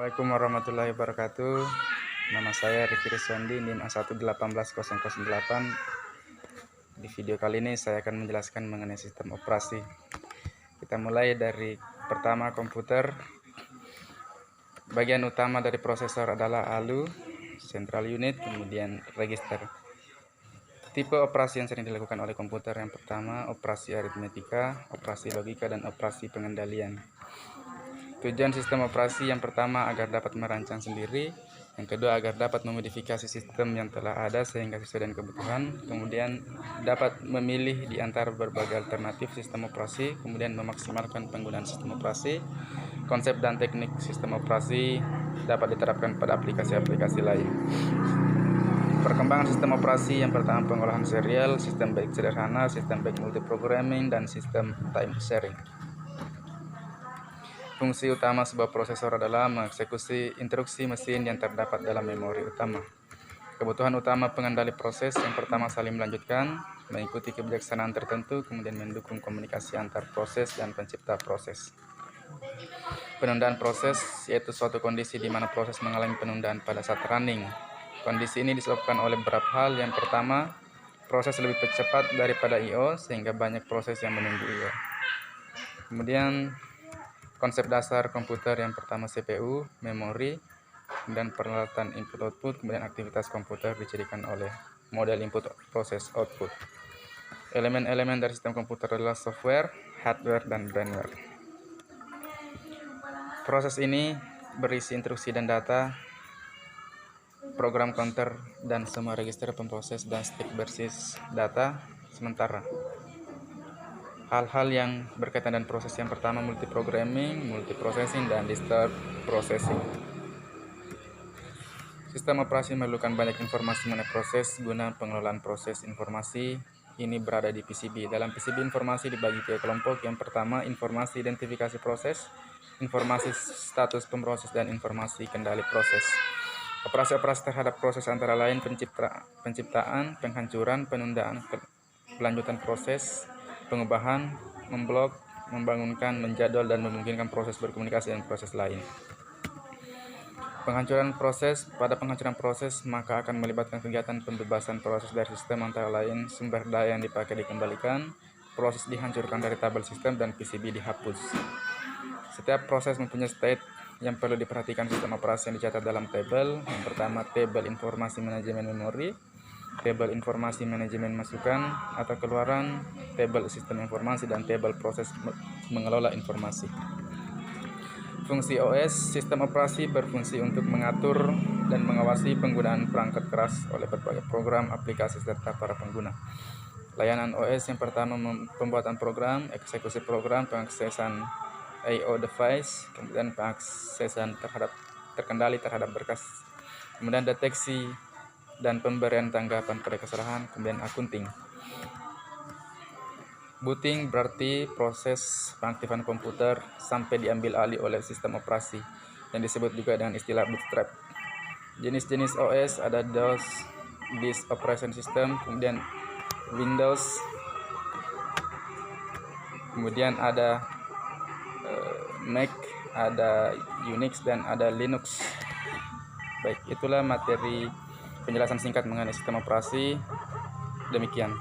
Assalamualaikum warahmatullahi wabarakatuh. Nama saya Riki Riswandi, NIM A1180008. Di video kali ini saya akan menjelaskan mengenai sistem operasi. Kita mulai dari pertama, komputer. Bagian utama dari prosesor adalah ALU, Central Unit, kemudian register. Tipe operasi yang sering dilakukan oleh komputer yang pertama, operasi aritmetika, operasi logika, dan operasi pengendalian. Tujuan sistem operasi yang pertama agar dapat merancang sendiri, yang kedua agar dapat memodifikasi sistem yang telah ada sehingga sesuai dengan kebutuhan, kemudian dapat memilih di antara berbagai alternatif sistem operasi, kemudian memaksimalkan penggunaan sistem operasi. Konsep dan teknik sistem operasi dapat diterapkan pada aplikasi-aplikasi lain. Perkembangan sistem operasi yang pertama, pengolahan serial, sistem baik sederhana, sistem baik multiprogramming, dan sistem time sharing. Fungsi utama sebuah prosesor adalah mengeksekusi instruksi mesin yang terdapat dalam memori utama. Kebutuhan utama pengendali proses yang pertama saling melanjutkan, mengikuti kebijaksanaan tertentu, kemudian mendukung komunikasi antar proses dan pencipta proses. Penundaan proses yaitu suatu kondisi di mana proses mengalami penundaan pada saat running. Kondisi ini disebabkan oleh beberapa hal. Yang pertama, proses lebih cepat daripada I/O sehingga banyak proses yang menunggu I/O. Kemudian konsep dasar komputer yang pertama CPU, memori, dan peralatan input-output, kemudian aktivitas komputer dicirikan oleh model input proses output. Elemen-elemen dari sistem komputer adalah software, hardware, dan firmware. Proses ini berisi instruksi dan data, program counter, dan semua register pemproses dan stik berbasis data sementara. Hal-hal yang berkaitan dengan proses yang pertama, multiprogramming, multiprocessing, dan disturb processing. Sistem operasi memerlukan banyak informasi mengenai proses guna pengelolaan proses. Informasi ini berada di PCB. Dalam PCB, informasi dibagi ke kelompok. Yang pertama, informasi identifikasi proses, informasi status pemproses, dan informasi kendali proses. Operasi-operasi terhadap proses antara lain penciptaan, penghancuran, penundaan, kelanjutan proses, pengubahan, memblok, membangunkan, menjadwal, dan memungkinkan proses berkomunikasi dengan proses lain. Penghancuran proses. Pada penghancuran proses maka akan melibatkan kegiatan pembebasan proses dari sistem, antara lain sumber daya yang dipakai dikembalikan, proses dihancurkan dari tabel sistem, dan PCB dihapus. Setiap proses mempunyai state yang perlu diperhatikan sistem operasi yang dicatat dalam tabel. Yang pertama, tabel informasi manajemen memori, tabel informasi manajemen masukan atau keluaran, tabel sistem informasi, dan tabel proses mengelola informasi. Fungsi OS. Sistem operasi berfungsi untuk mengatur dan mengawasi penggunaan perangkat keras oleh berbagai program, aplikasi, serta para pengguna. Layanan OS yang pertama, pembuatan program, eksekusi program, pengaksesan I/O device, kemudian pengaksesan terkendali terhadap berkas, kemudian deteksi dan pemberian tanggapan pada kesalahan, kemudian akunting. Booting berarti proses pengaktifan komputer sampai diambil alih oleh sistem operasi, yang disebut juga dengan istilah bootstrap. Jenis-jenis OS ada DOS, Disk Operation System, kemudian Windows, kemudian ada Mac, ada Unix, dan ada Linux. Baik, itulah materi penjelasan singkat mengenai sistem operasi. Demikian.